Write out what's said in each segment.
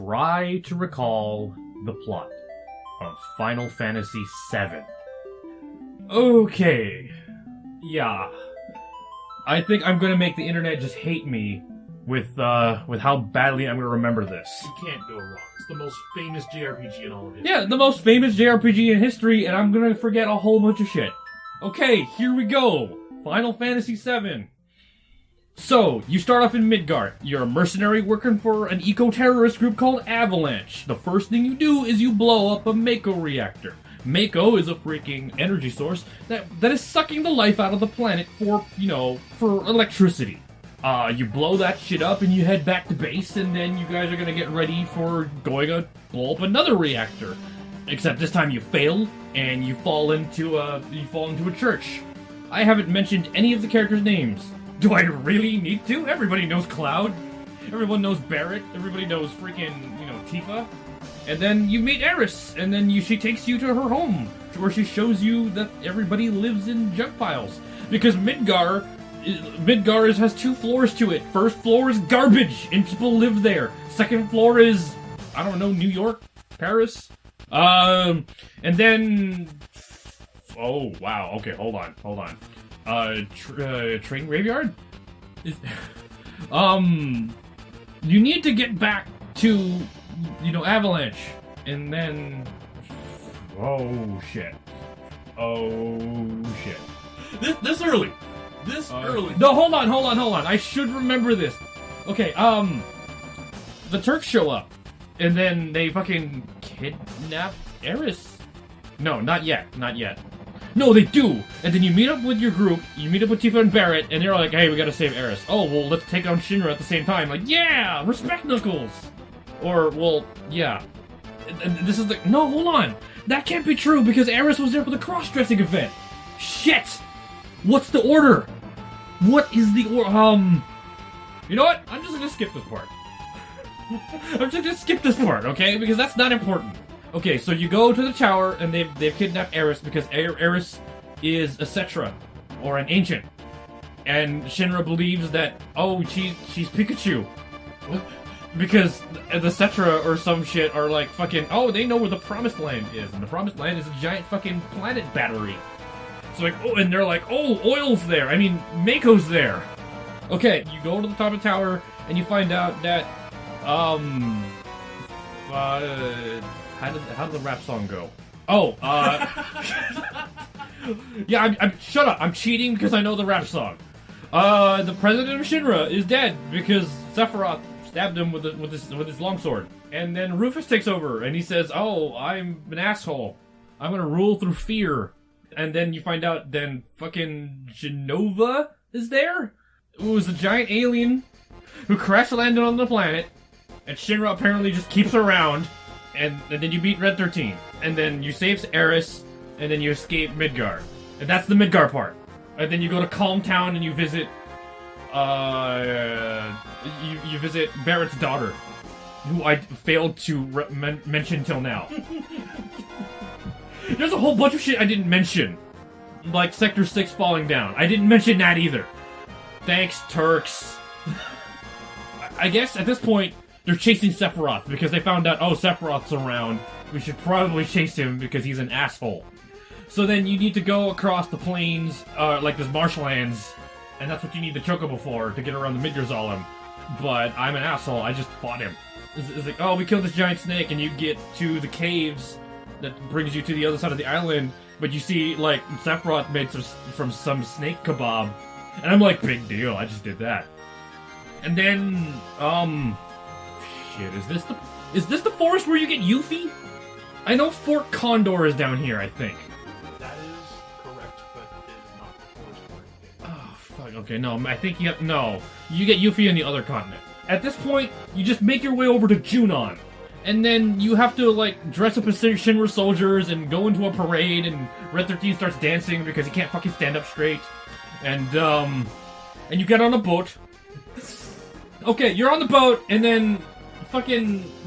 try to recall the plot of Final Fantasy VII. Okay. Yeah. I think I'm gonna make the internet just hate me with how badly I'm gonna remember this. You can't go wrong. It's the most famous JRPG in all of history. Yeah, the most famous JRPG in history, and I'm gonna forget a whole bunch of shit. Okay, here we go. Final Fantasy VII. So, you start off in Midgar. You're a mercenary working for an eco-terrorist group called Avalanche. The first thing you do is you blow up a Mako reactor. Mako is a freaking energy source that is sucking the life out of the planet for electricity. You blow that shit up and you head back to base, and then you guys are gonna get ready for going to blow up another reactor. Except this time you fail, and you fall into a church. I haven't mentioned any of the characters' names. Do I really need to? Everybody knows Cloud. Everyone knows Barrett. Everybody knows freaking, Tifa. And then you meet Eris, and then she takes you to her home, where she shows you that everybody lives in junk piles. Because Midgar has 2 floors to it. First floor is garbage, and people live there. Second floor is, I don't know, New York? Paris? And then... Oh, wow. Okay, hold on. Train graveyard? You need to get back to, Avalanche. And then... Oh, shit. This early. Early. No, hold on. I should remember this. Okay, the Turks show up. And then they fucking kidnap Eris. No, not yet. No, they do! And then you meet up with your group, you meet up with Tifa and Barrett, and they're like, hey, we gotta save Eris. Oh, well, let's take on Shinra at the same time. Like, yeah! Respect Knuckles! Or, well, yeah. And this is the... No, hold on! That can't be true, because Eris was there for the cross-dressing event! Shit! What's the order? What is the order? You know what? I'm just gonna skip this part. Okay? Because that's not important. Okay, so you go to the tower, and they've kidnapped Eris because Eris is a Cetra, or an ancient. And Shinra believes that, she's Pikachu. Because the Cetra or some shit are like fucking, they know where the Promised Land is. And the Promised Land is a giant fucking planet battery. So and they're like, oil's there. I mean, Mako's there. Okay, you go to the top of the tower, and you find out that, How did the rap song go? Yeah, shut up. I'm cheating because I know the rap song. The president of Shinra is dead because Sephiroth stabbed him with his longsword. And then Rufus takes over and he says, I'm an asshole. I'm gonna rule through fear. And then you find out then fucking Genova is there? Who was a giant alien who crash landed on the planet, and Shinra apparently just keeps her around. And then you beat Red 13, and then you save Eris, and then you escape Midgar. And that's the Midgar part. And then you go to Calm Town and you visit, you visit Barrett's daughter, who I failed to mention till now. There's a whole bunch of shit I didn't mention. Like Sector 6 falling down. I didn't mention that either. Thanks, Turks. I guess at this point, they're chasing Sephiroth because they found out, Sephiroth's around. We should probably chase him because he's an asshole. So then you need to go across the plains, like this marshlands, and that's what you need the Chocobo for, to get around the Midgar Zolom. But I'm an asshole, I just fought him. It's like, we killed this giant snake, and you get to the caves that brings you to the other side of the island, but you see, like, Sephiroth made from some snake kebab. And I'm like, big deal, I just did that. And then, shit, is this the forest where you get Yuffie? I know Fort Condor is down here, I think. That is correct, but it is not the forest where you get. Oh, fuck, okay, no, I think you get Yuffie on the other continent. At this point, you just make your way over to Junon. And then you have to, like, dress up as Shinra soldiers and go into a parade, and Red 13 starts dancing because he can't fucking stand up straight. And you get on a boat. Okay, you're on the boat, and then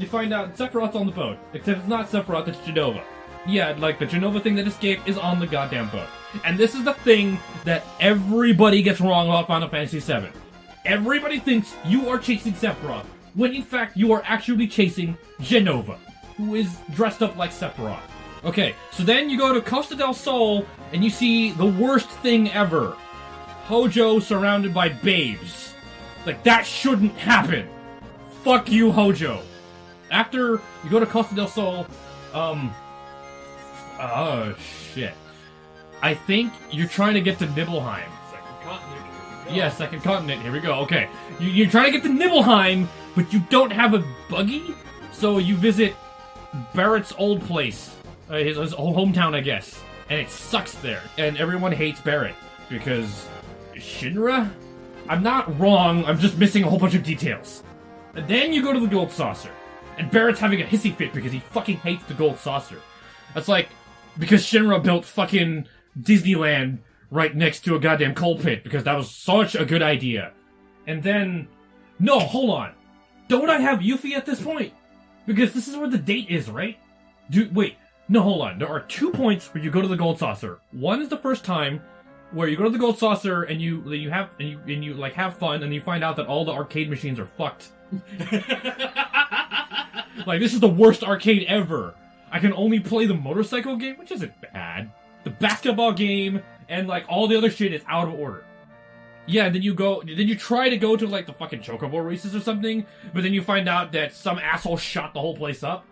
you find out Sephiroth's on the boat. Except it's not Sephiroth, it's Genova. Yeah, like, the Genova thing that escaped is on the goddamn boat. And this is the thing that everybody gets wrong about Final Fantasy VII. Everybody thinks you are chasing Sephiroth. when in fact you are actually chasing Genova, who is dressed up like Sephiroth. Okay, so then you go to Costa del Sol, and you see the worst thing ever. Hojo surrounded by babes. Like, that shouldn't happen. Fuck you, Hojo. After you go to Costa del Sol, oh, shit. I think you're trying to get to Nibelheim. Second continent. Yeah, second continent. Here we go. Okay. You're trying to get to Nibelheim, but you don't have a buggy? So you visit Barrett's old place. His old hometown, I guess. And it sucks there. And everyone hates Barrett. Because Shinra? I'm not wrong, I'm just missing a whole bunch of details. And then you go to the Gold Saucer. And Barrett's having a hissy fit because he fucking hates the Gold Saucer. That's like, because Shinra built fucking Disneyland right next to a goddamn coal pit, because that was such a good idea. And then... No, hold on. Don't I have Yuffie at this point? Because this is where the date is, right? Wait. No, hold on. There are 2 points where you go to the Gold Saucer. One is the first time where you go to the Gold Saucer and you like have fun, and you find out that all the arcade machines are fucked. Like, this is the worst arcade ever. I can only play the motorcycle game, which isn't bad. The basketball game and like all the other shit is out of order. Yeah, then you try to go to like the fucking Chocobo races or something, but then you find out that some asshole shot the whole place up.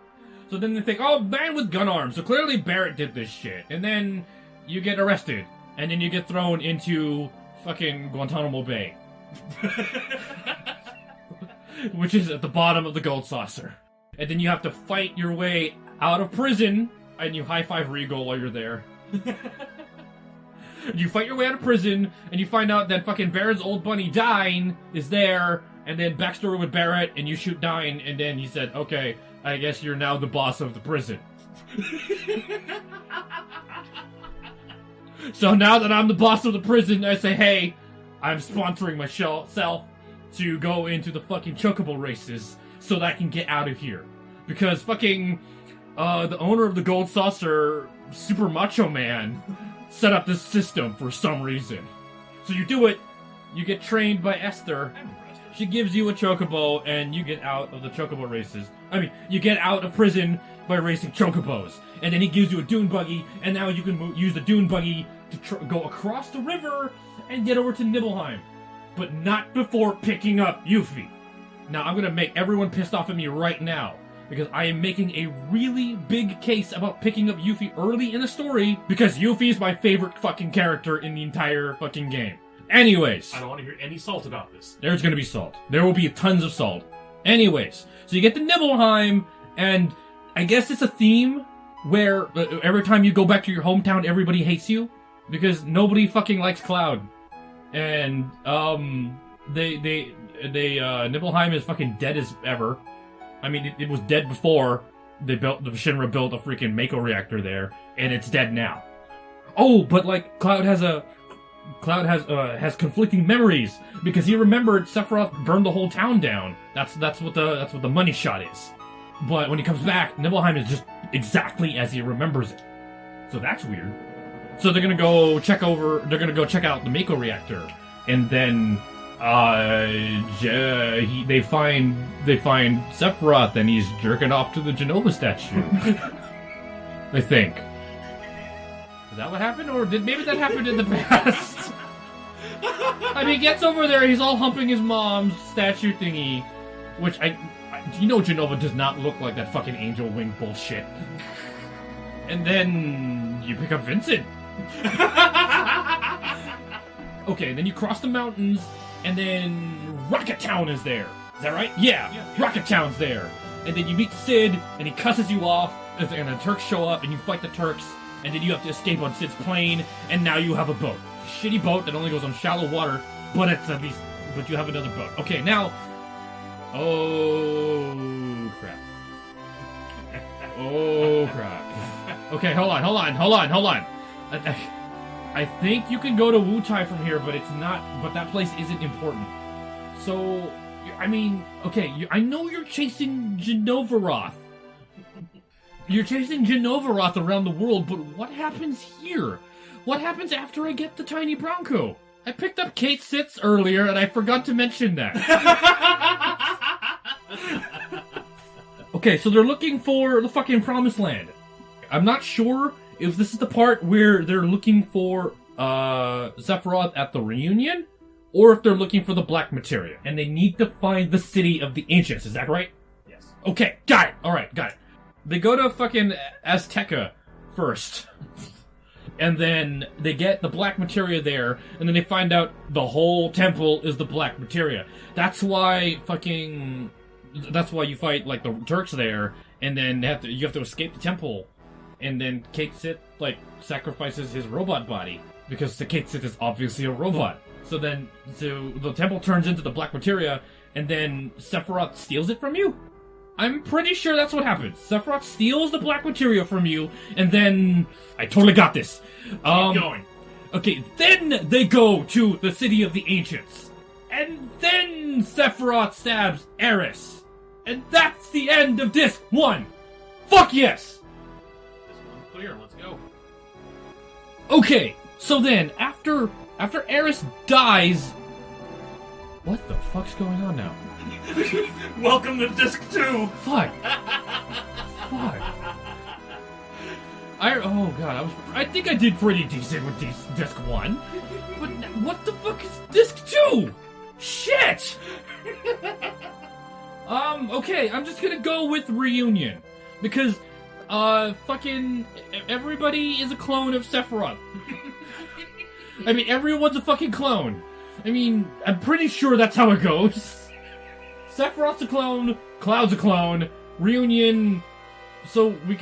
So then they think, oh, man with gun arms, so clearly Barrett did this shit. And then you get arrested, and then you get thrown into fucking Guantanamo Bay. Which is at the bottom of the Gold Saucer. And then you have to fight your way out of prison, and you high-five Regal while you're there. You fight your way out of prison, and you find out that fucking Barrett's old bunny, Dine, is there, and then backstory with Barrett, and you shoot Dine, and then he said, okay, I guess you're now the boss of the prison. So now that I'm the boss of the prison, I say, hey, I'm sponsoring myself to go into the fucking Chocobo races so that I can get out of here. Because fucking, the owner of the Gold Saucer, Super Macho Man, set up this system for some reason. So you do it, you get trained by Esther. She gives you a Chocobo, and you get out of the Chocobo races. I mean, you get out of prison by racing Chocobos. And then he gives you a dune buggy, and now you can use the dune buggy to go across the river and get over to Nibelheim. But not before picking up Yuffie. Now, I'm gonna make everyone pissed off at me right now, because I am making a really big case about picking up Yuffie early in the story, because Yuffie is my favorite fucking character in the entire fucking game. Anyways. I don't want to hear any salt about this. There's gonna be salt. There will be tons of salt. Anyways, so you get to Nibelheim, and I guess it's a theme where every time you go back to your hometown, everybody hates you, because nobody fucking likes Cloud. And, Nibelheim is fucking dead as ever. I mean, it was dead before the Shinra built a freaking Mako reactor there, and it's dead now. Oh, but like, Cloud has conflicting memories, because he remembered Sephiroth burned the whole town down. That's what the money shot is. But when he comes back, Nibelheim is just exactly as he remembers it. So that's weird. So they're gonna go check out the Mako reactor, and then they find Sephiroth, and he's jerking off to the Genova statue. I think. Is that what happened, or maybe that happened in the past? I mean, he gets over there, he's all humping his mom's statue thingy, which Genova does not look like that fucking angel wing bullshit. And then you pick up Vincent. Okay, then you cross the mountains, and then Rocket Town is there. Is that right? Yeah. Rocket Town's there. And then you meet Sid, and he cusses you off, and the Turks show up, and you fight the Turks, and then you have to escape on Sid's plane, and now you have a boat. A shitty boat that only goes on shallow water, but you have another boat. Okay, now... Oh, crap. Oh, crap. Okay, hold on. I think you can go to Wutai from here, but that place isn't important. So, I mean, okay, I know you're chasing Genovaroth. You're chasing Genovaroth around the world, but what happens here? What happens after I get the tiny Bronco? I picked up Kate Sitz earlier, and I forgot to mention that. Okay, so they're looking for the fucking Promised Land. I'm not sure if this is the part where they're looking for Sephiroth at the reunion, or if they're looking for the Black Materia, and they need to find the City of the Ancients. Is that right? Yes. Okay, got it. Alright, got it. They go to fucking Azteca first. And then they get the Black Materia there, and then they find out the whole temple is the Black Materia. That's why you fight, like, the Turks there, and then you have to escape the temple. And then Cait Sith, like, sacrifices his robot body, because the Cait Sith is obviously a robot. So the temple turns into the Black Materia, and then Sephiroth steals it from you? I'm pretty sure that's what happens. Sephiroth steals the Black Materia from you, and then... I totally got this. Keep going. Okay, then they go to the City of the Ancients. And then Sephiroth stabs Aeris. And that's the end of Disc 1! Fuck yes! This one's clear. Let's go. Okay, so then, after Aeris dies... What the fuck's going on now? Welcome to Disc 2! Fuck. Fuck. Oh god, I think I did pretty decent with Disc 1. But what the fuck is Disc 2? Shit! Okay, I'm just gonna go with Reunion. Because, fucking everybody is a clone of Sephiroth. I mean, everyone's a fucking clone. I mean, I'm pretty sure that's how it goes. Sephiroth's a clone, Cloud's a clone, Reunion, so they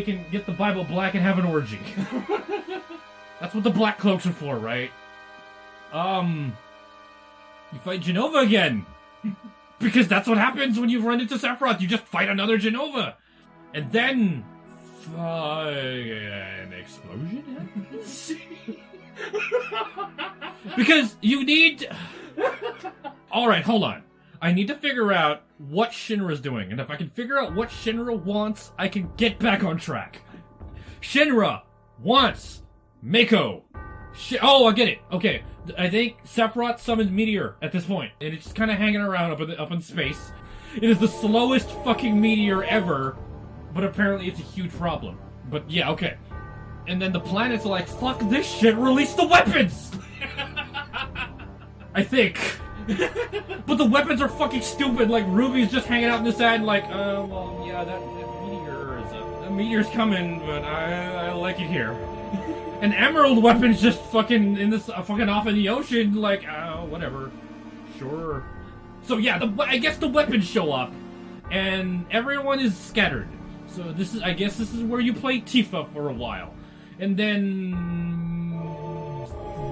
can get the Bible black and have an orgy. That's what the black cloaks are for, right? You fight Jenova again. Because that's what happens when you run into Sephiroth, you just fight another Jenova. And then... an explosion happens? Because you need... Alright, hold on. I need to figure out what Shinra's doing. And if I can figure out what Shinra wants, I can get back on track. Shinra wants Mako. Oh, I get it. Okay. I think Sephiroth summoned Meteor at this point. And it's kind of hanging around up in space. It is the slowest fucking meteor ever. But apparently it's a huge problem. But yeah, okay. And then the planet's like, fuck this shit, release the weapons! I think. But the weapons are fucking stupid, like Ruby's just hanging out in the sand like, well, yeah, that meteor's coming, but I like it here. An emerald weapon's just fucking in this, fucking off in the ocean, like, whatever. Sure. So yeah, I guess the weapons show up, and everyone is scattered. So I guess this is where you play Tifa for a while. And then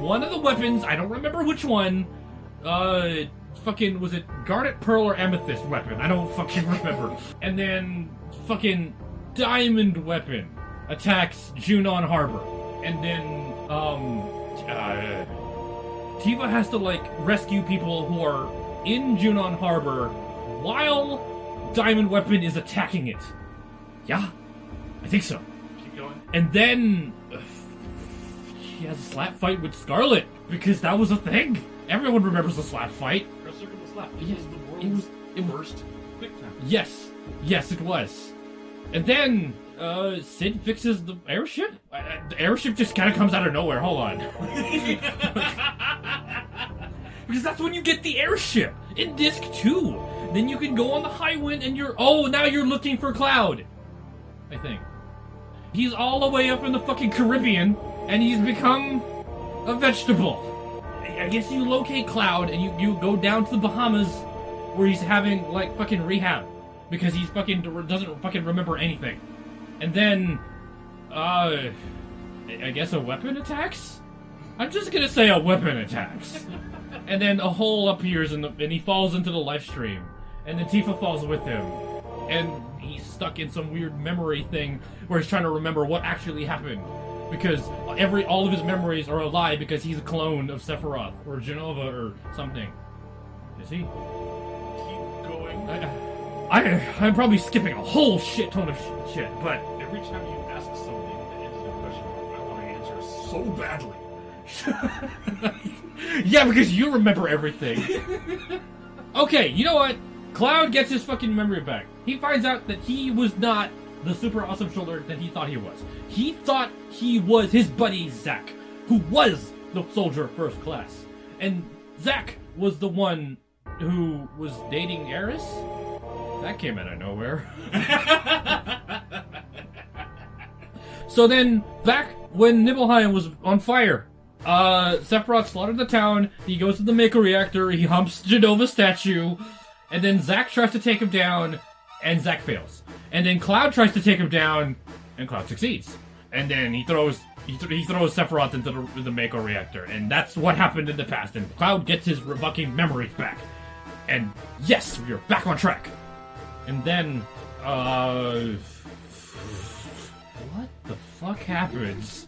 one of the weapons, I don't remember which one, fucking, was it Garnet Pearl or Amethyst weapon? I don't fucking remember. And then fucking Diamond weapon attacks Junon Harbor. And then, Tifa has to, like, rescue people who are in Junon Harbor while Diamond weapon is attacking it. Yeah, I think so. Keep going. And then she has a slap fight with Scarlet because that was a thing. Everyone remembers the slap fight. Girl Circle the Slap. Yeah, It was the world's first quick time. Yes, it was. And then Sid fixes the airship. The airship just kind of comes out of nowhere. Hold on. Because that's when you get the airship in Disc 2. Then you can go on the highway and now you're looking for Cloud. I think. He's all the way up in the fucking Caribbean, and he's become a vegetable. I guess you locate Cloud, and you go down to the Bahamas, where he's having, like, fucking rehab. Because he's fucking doesn't fucking remember anything. And then, I guess a weapon attacks? I'm just gonna say a weapon attacks. And then a hole appears, and he falls into the live stream. And then Tifa falls with him. And he's stuck in some weird memory thing where he's trying to remember what actually happened. Because all of his memories are a lie because he's a clone of Sephiroth or Jenova or something. Is he? Keep going. I'm probably skipping a whole shit ton of shit, but... Every time you ask something that answers your question, I want to answer so badly. Yeah, because you remember everything. Okay, you know what? Cloud gets his fucking memory back. He finds out that he was not the super awesome shoulder that he thought he was. He thought he was his buddy Zack, who was the soldier first class. And Zack was the one who was dating Eris? That came out of nowhere. So then, back when Nibelheim was on fire, Sephiroth slaughtered the town, he goes to the Mako reactor, he humps Genova's statue, and then Zack tries to take him down, and Zack fails. And then Cloud tries to take him down, and Cloud succeeds. And then he throws Sephiroth into the Mako reactor, and that's what happened in the past. And Cloud gets his fucking memories back. And yes, we're back on track. And then, what the fuck happens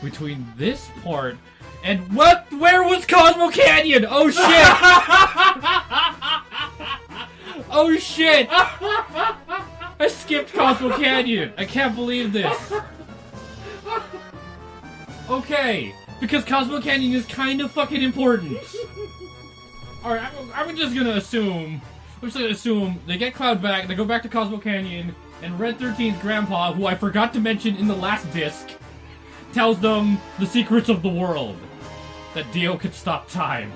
between this part and what? Where was Cosmo Canyon? Oh shit! Oh shit! I skipped Cosmo Canyon. I can't believe this. Okay, because Cosmo Canyon is kind of fucking important. Alright, I'm just gonna assume. I'm just gonna assume they get Cloud back, they go back to Cosmo Canyon, and Red 13's grandpa, who I forgot to mention in the last disc, tells them the secrets of the world. That Dio could stop time.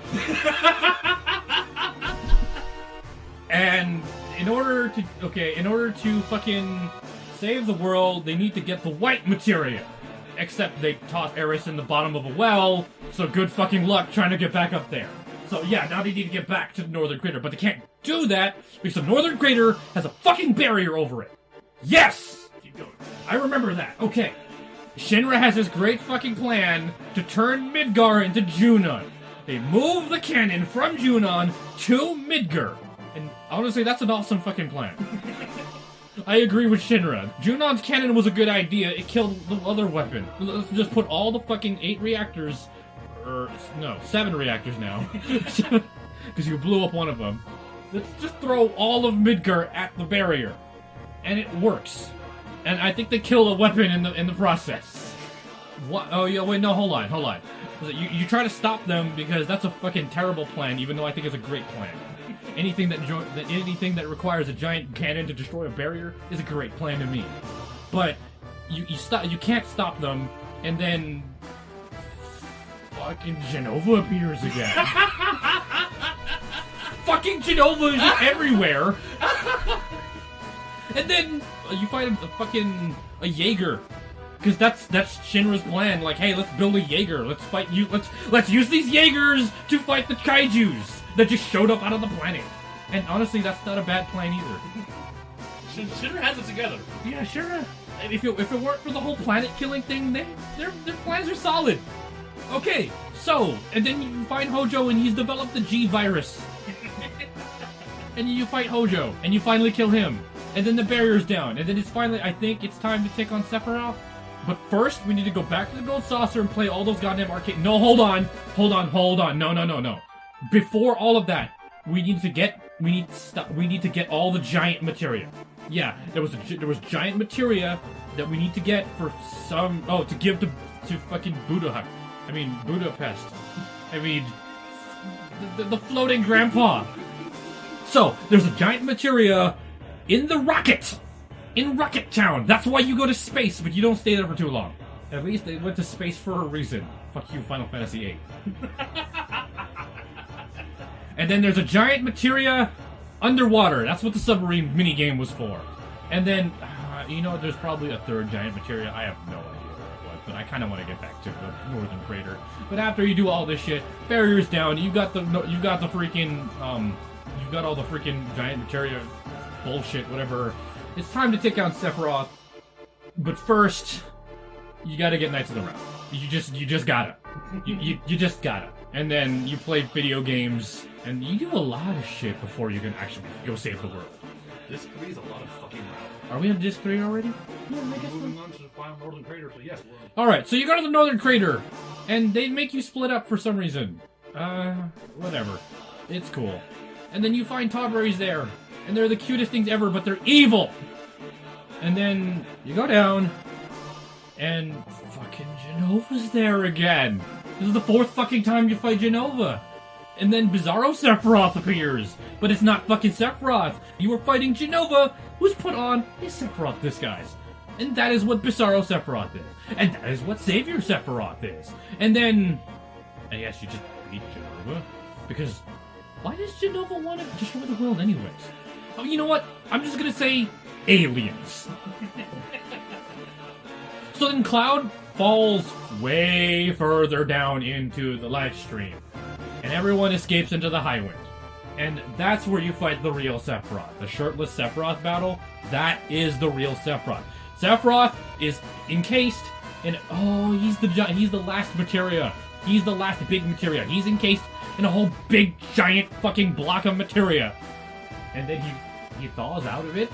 And in order to fucking save the world, they need to get the white materia. Except they toss Eris in the bottom of a well, so good fucking luck trying to get back up there. So yeah, now they need to get back to the Northern Crater, but they can't do that because the Northern Crater has a fucking barrier over it. Yes! Keep going. I remember that. Okay. Shinra has this great fucking plan to turn Midgar into Junon. They move the cannon from Junon to Midgar. And honestly, that's an awesome fucking plan. I agree with Shinra. Junon's cannon was a good idea. It killed the other weapon. Let's just put all the fucking 8 reactors... Or, no, 7 reactors now. Because you blew up one of them. Let's just throw all of Midgar at the barrier. And it works. And I think they kill a weapon in the process. What? Oh, yeah, wait, no, hold on. You try to stop them because that's a fucking terrible plan, even though I think it's a great plan. Anything that requires a giant cannon to destroy a barrier is a great plan to me. But you can't stop them, and then fucking Jenova appears again. Fucking Jenova is everywhere. And then you find a Jaeger. Because that's Shinra's plan. Like, hey, let's build a Jaeger. Let's fight you. Let's use these Jaegers to fight the kaijus that just showed up out of the planet. And honestly, that's not a bad plan either. Shinra has it together. Yeah, Shinra. If it weren't for the whole planet killing thing, their plans are solid. Okay, so and then you find Hojo and he's developed the G virus. And you fight Hojo and you finally kill him. And then the barrier's down. And then it's finally, I think it's time to take on Sephiroth. But first, we need to go back to the Gold Saucer and play all those goddamn arcade... No, hold on. No. Before all of that, we need to get all the giant materia. Yeah, there was giant materia that we need to get for some... Oh, to give to fucking Budapest. The floating grandpa. So, there's a giant materia in the rocket! In Rocket Town! That's why you go to space, but you don't stay there for too long. At least they went to space for a reason. Fuck you, Final Fantasy VIII. And then there's a giant materia underwater. That's what the submarine minigame was for. And then, there's probably a third giant materia. I have no idea where it was, but I kind of want to get back to the Northern Crater. But after you do all this shit, barriers down, you've got all the freaking giant materia bullshit, whatever. It's time to take on Sephiroth, but first, you gotta get Knights of the Round. You just gotta. You just gotta. And then you play video games, and you do a lot of shit before you can actually go save the world. Disc 3 is a lot of fucking route. Are we on Disc 3 already? Yeah, I guess moving on to the final Northern Crater, so yes, we're on. Alright, so you go to the Northern Crater, and they make you split up for some reason. Whatever. It's cool. And then you find Tawberries there. And they're the cutest things ever, but they're evil! And then you go down, and fucking Genova's there again. This is the 4th fucking time you fight Jenova. And then Bizarro Sephiroth appears, but it's not fucking Sephiroth. You were fighting Genova, who's put on a Sephiroth disguise. And that is what Bizarro Sephiroth is. And that is what Savior Sephiroth is. And then, I guess you just beat Genova. Because, why does Genova want to destroy the world anyways? Oh, you know what? I'm just gonna say, aliens. So then Cloud falls way further down into the live stream. And everyone escapes into the Highwind. And that's where you fight the real Sephiroth. The shirtless Sephiroth battle, that is the real Sephiroth. Sephiroth is encased in, he's the last materia. He's the last big materia. He's encased in a whole big giant fucking block of materia. And then he thaws out of it.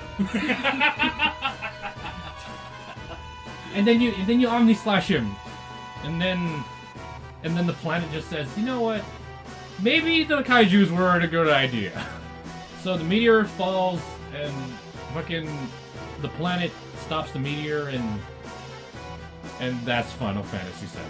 and then you Omni Slash him. And then the planet just says, you know what? Maybe the kaijus weren't a good idea. So the meteor falls, and fucking the planet stops the meteor, and that's Final Fantasy VII.